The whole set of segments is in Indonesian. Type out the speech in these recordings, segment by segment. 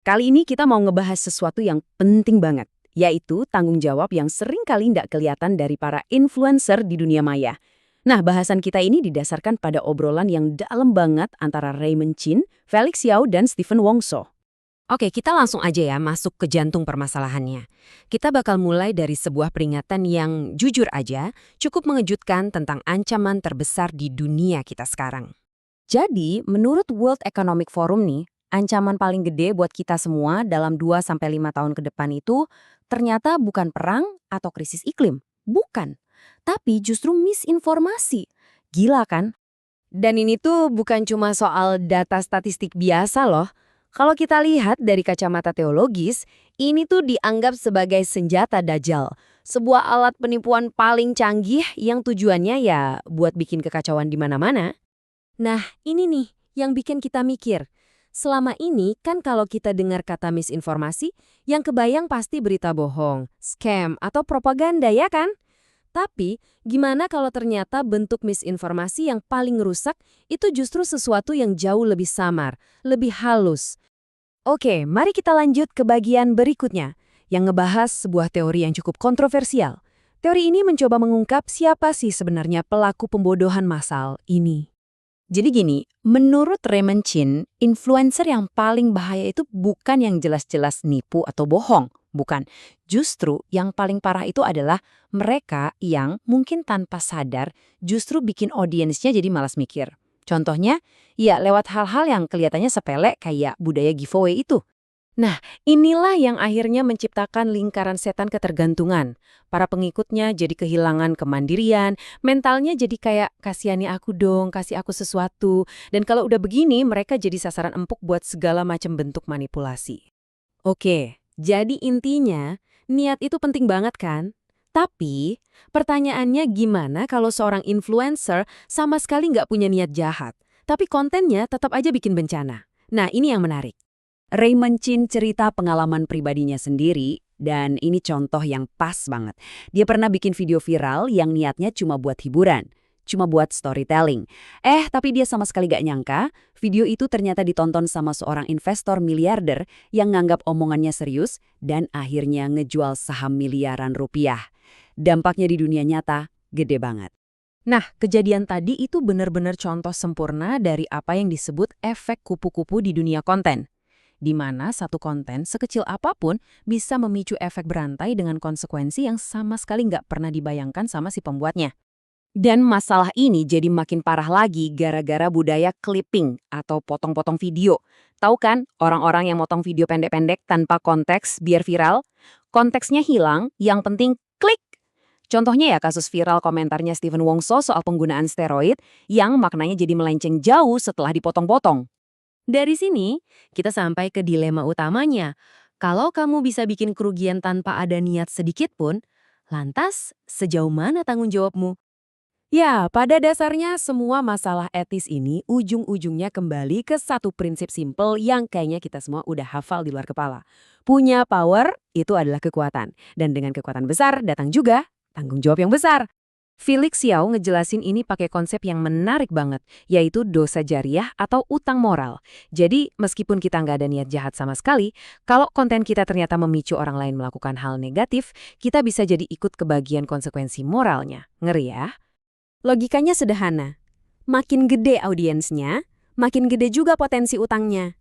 Kali ini kita mau ngebahas sesuatu yang penting banget, yaitu tanggung jawab yang sering kali nggak kelihatan dari para influencer di dunia maya. Nah, bahasan kita ini didasarkan pada obrolan yang dalam banget antara Raymond Chin, Felix Yao, dan Stephen Wongso. Oke, kita langsung aja ya masuk ke jantung permasalahannya. Kita bakal mulai dari sebuah peringatan yang jujur aja cukup mengejutkan tentang ancaman terbesar di dunia kita sekarang. Jadi, menurut World Economic Forum nih, ancaman paling gede buat kita semua dalam 2 sampai 5 tahun ke depan itu ternyata bukan perang atau krisis iklim. Bukan. Tapi justru misinformasi. Gila kan? Dan ini tuh bukan cuma soal data statistik biasa loh. Kalau kita lihat dari kacamata teologis, ini tuh dianggap sebagai senjata dajjal. Sebuah alat penipuan paling canggih yang tujuannya ya buat bikin kekacauan di mana-mana. Nah, ini nih yang bikin kita mikir. Selama ini kan kalau kita dengar kata misinformasi, yang kebayang pasti berita bohong, scam, atau propaganda ya kan? Tapi, gimana kalau ternyata bentuk misinformasi yang paling rusak itu justru sesuatu yang jauh lebih samar, lebih halus? Oke, mari kita lanjut ke bagian berikutnya, yang ngebahas sebuah teori yang cukup kontroversial. Teori ini mencoba mengungkap siapa sih sebenarnya pelaku pembodohan massal ini. Jadi gini, menurut Raymond Chin, influencer yang paling bahaya itu bukan yang jelas-jelas nipu atau bohong. Bukan. Justru yang paling parah itu adalah mereka yang mungkin tanpa sadar justru bikin audiensnya jadi malas mikir. Contohnya, ya lewat hal-hal yang kelihatannya sepele kayak budaya giveaway itu. Nah, inilah yang akhirnya menciptakan lingkaran setan ketergantungan. Para pengikutnya jadi kehilangan kemandirian, mentalnya jadi kayak kasihani aku dong, kasih aku sesuatu. Dan kalau udah begini, mereka jadi sasaran empuk buat segala macam bentuk manipulasi. Oke, jadi intinya, niat itu penting banget kan? Tapi, pertanyaannya gimana kalau seorang influencer sama sekali nggak punya niat jahat, tapi kontennya tetap aja bikin bencana? Nah, ini yang menarik. Raymond Chin cerita pengalaman pribadinya sendiri, dan ini contoh yang pas banget. Dia pernah bikin video viral yang niatnya cuma buat hiburan, cuma buat storytelling. Tapi dia sama sekali gak nyangka, video itu ternyata ditonton sama seorang investor miliarder yang nganggap omongannya serius dan akhirnya ngejual saham miliaran rupiah. Dampaknya di dunia nyata gede banget. Nah, kejadian tadi itu benar-benar contoh sempurna dari apa yang disebut efek kupu-kupu di dunia konten, di mana satu konten sekecil apapun bisa memicu efek berantai dengan konsekuensi yang sama sekali nggak pernah dibayangkan sama si pembuatnya. Dan masalah ini jadi makin parah lagi gara-gara budaya clipping atau potong-potong video. Tahu kan orang-orang yang motong video pendek-pendek tanpa konteks biar viral? Konteksnya hilang, yang penting klik. Contohnya ya kasus viral komentarnya Stephen Wongso soal penggunaan steroid yang maknanya jadi melenceng jauh setelah dipotong-potong. Dari sini, kita sampai ke dilema utamanya. Kalau kamu bisa bikin kerugian tanpa ada niat sedikit pun, lantas sejauh mana tanggung jawabmu? Ya, pada dasarnya semua masalah etis ini ujung-ujungnya kembali ke satu prinsip simpel yang kayaknya kita semua udah hafal di luar kepala. Punya power itu adalah kekuatan, dan dengan kekuatan besar datang juga tanggung jawab yang besar. Felix Yao ngejelasin ini pakai konsep yang menarik banget, yaitu dosa jariah atau utang moral. Jadi, meskipun kita nggak ada niat jahat sama sekali, kalau konten kita ternyata memicu orang lain melakukan hal negatif, kita bisa jadi ikut kebagian konsekuensi moralnya. Ngeri ya? Logikanya sederhana. Makin gede audiensnya, makin gede juga potensi utangnya.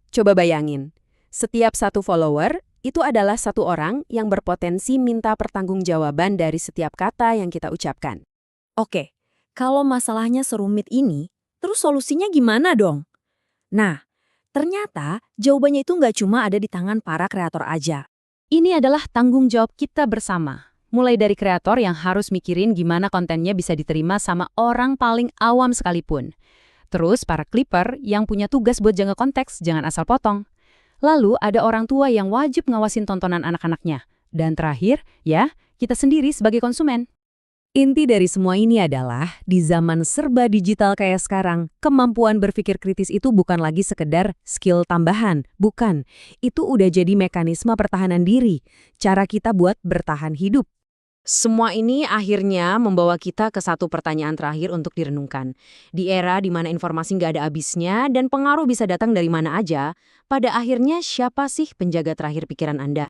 Coba bayangin, setiap satu follower itu adalah satu orang yang berpotensi minta pertanggungjawaban dari setiap kata yang kita ucapkan. Oke, kalau masalahnya serumit ini, terus solusinya gimana dong? Nah, ternyata jawabannya itu nggak cuma ada di tangan para kreator aja. Ini adalah tanggung jawab kita bersama. Mulai dari kreator yang harus mikirin gimana kontennya bisa diterima sama orang paling awam sekalipun. Terus para klipper yang punya tugas buat jaga konteks, jangan asal potong. Lalu ada orang tua yang wajib ngawasin tontonan anak-anaknya. Dan terakhir, ya, kita sendiri sebagai konsumen. Inti dari semua ini adalah, di zaman serba digital kayak sekarang, kemampuan berpikir kritis itu bukan lagi sekedar skill tambahan. Bukan. Itu udah jadi mekanisme pertahanan diri. Cara kita buat bertahan hidup. Semua ini akhirnya membawa kita ke satu pertanyaan terakhir untuk direnungkan. Di era di mana informasi nggak ada habisnya dan pengaruh bisa datang dari mana aja, pada akhirnya siapa sih penjaga terakhir pikiran Anda?